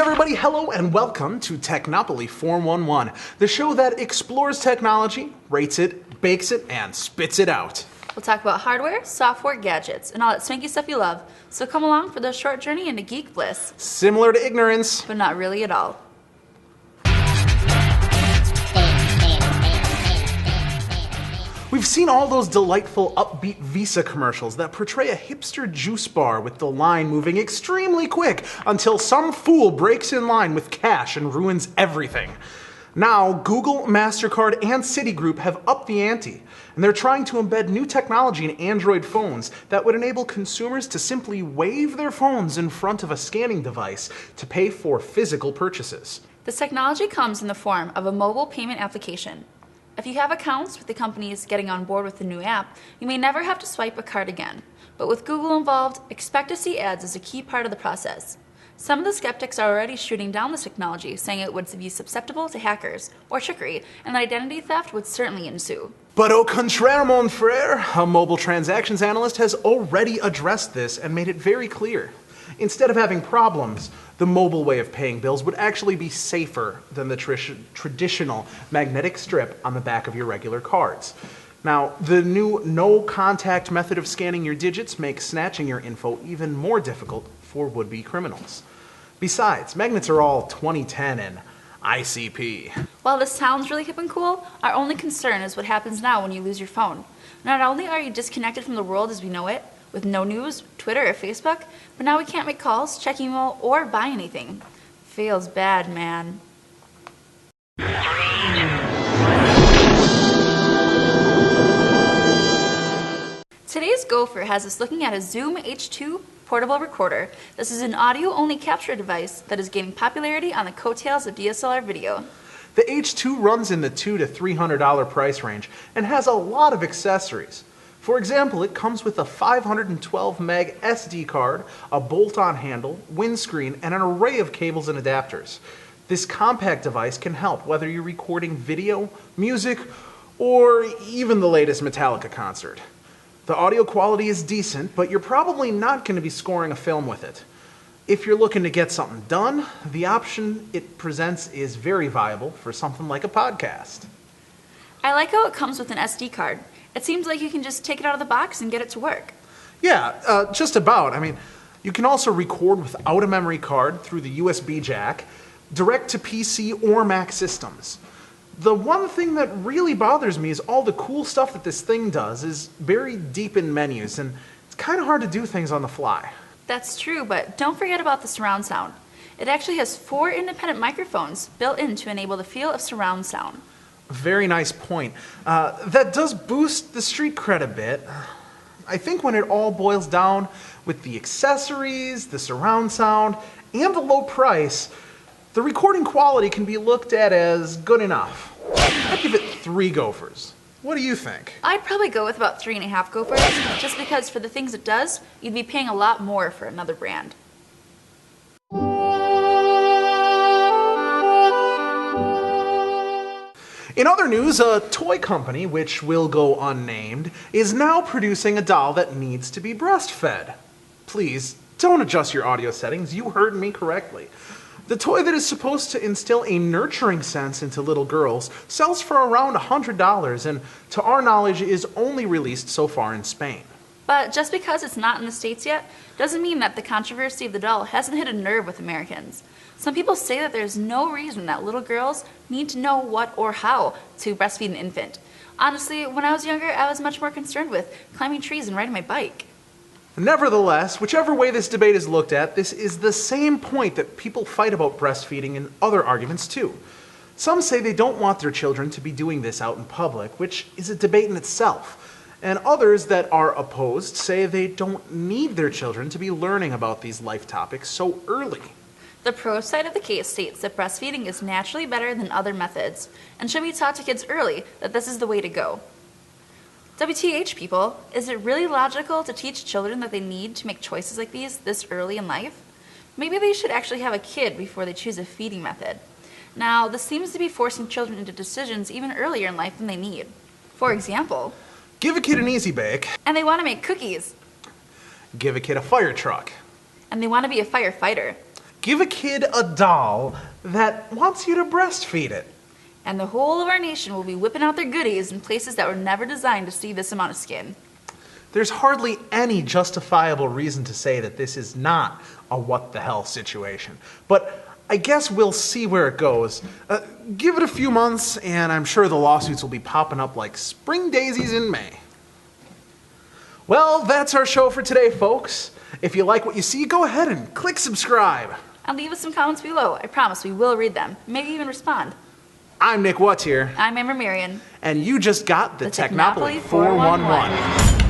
everybody, hello and welcome to Technopoly 411, the show that explores technology, rates it, bakes it, and spits it out. We'll talk about hardware, software, gadgets, and all that swanky stuff you love. So come along for the short journey into geek bliss. Similar to ignorance, But not really at all. we've seen all those delightful upbeat Visa commercials that portray a hipster juice bar with the line moving extremely quick until some fool breaks in line with cash and ruins everything. Now, Google, MasterCard, and Citigroup have upped the ante, and they're trying to embed new technology in Android phones that would enable consumers to simply wave their phones in front of a scanning device to pay for physical purchases. This technology comes in the form of a mobile payment application. If you have accounts with the companies getting on board with the new app, you may never have to swipe a card again. But with Google involved, expect to see ads as a key part of the process. Some of the skeptics are already shooting down this technology, saying it would be susceptible to hackers or trickery, and that identity theft would certainly ensue. But au contraire, mon frère, a mobile transactions analyst has already addressed this and made it very clear. Instead of having problems, the mobile way of paying bills would actually be safer than the traditional magnetic strip on the back of your regular cards. Now, the new no-contact method of scanning your digits makes snatching your info even more difficult for would-be criminals. Besides, magnets are all 2010 and ICP. While this sounds really hip and cool, our only concern is what happens now when you lose your phone. Not only are you disconnected from the world as we know it, with no news, Twitter, or Facebook, but now we can't make calls, check email, or buy anything. Feels bad, man. Today's gopher has us looking at a Zoom H2 portable recorder. This is an audio-only capture device that is gaining popularity on the coattails of DSLR video. The H2 runs in the $200 to $300 price range and has a lot of accessories. For example, it comes with a 512 meg SD card, a bolt-on handle, windscreen, and an array of cables and adapters. This compact device can help whether you're recording video, music, or even the latest Metallica concert. The audio quality is decent, but you're probably not going to be scoring a film with it. If you're looking to get something done, the option it presents is very viable for something like a podcast. I like how it comes with an SD card. It seems like you can just take it out of the box and get it to work. Yeah, just about. I mean, you can also record without a memory card through the USB jack, direct to PC or Mac systems. The one thing that really bothers me is all the cool stuff that this thing does is buried deep in menus, and it's kind of hard to do things on the fly. That's true, but don't forget about the surround sound. It actually has 4 independent microphones built in to enable the feel of surround sound. Very nice point. That does boost the street cred a bit. I think when it all boils down with the accessories, the surround sound, and the low price, the recording quality can be looked at as good enough. I'd give it 3 gophers. What do you think? I'd probably go with about 3.5 gophers, just because for the things it does, you'd be paying a lot more for another brand. In other news, a toy company, which will go unnamed, is now producing a doll that needs to be breastfed. Please, don't adjust your audio settings, you heard me correctly. The toy that is supposed to instill a nurturing sense into little girls sells for around $100 and, to our knowledge, is only released so far in Spain. But just because it's not in the States yet, doesn't mean that the controversy of the doll hasn't hit a nerve with Americans. Some people say that there's no reason that little girls need to know what or how to breastfeed an infant. Honestly, when I was younger, I was much more concerned with climbing trees and riding my bike. Nevertheless, whichever way this debate is looked at, this is the same point that people fight about breastfeeding in other arguments too. Some say they don't want their children to be doing this out in public, which is a debate in itself. And others that are opposed say they don't need their children to be learning about these life topics so early. The pro side of the case states that breastfeeding is naturally better than other methods and should be taught to kids early that this is the way to go. WTH, people, is it really logical to teach children that they need to make choices like these this early in life? Maybe they should actually have a kid before they choose a feeding method. Now, this seems to be forcing children into decisions even earlier in life than they need. For example, give a kid an easy bake, and they want to make cookies. Give a kid a fire truck, And they want to be a firefighter. Give a kid a doll that wants you to breastfeed it. And the whole of our nation will be whipping out their goodies in places that were never designed to see this amount of skin. There's hardly any justifiable reason to say that this is not a what the hell situation. But I guess we'll see where it goes. Give it a few months, and I'm sure the lawsuits will be popping up like spring daisies in May. Well, that's our show for today, folks. If you like what you see, go ahead and click subscribe. And leave us some comments below. I promise we will read them, maybe even respond. I'm Nick Wattier. I'm Amber Marion. And you just got the The Technopoly Technopoly 411.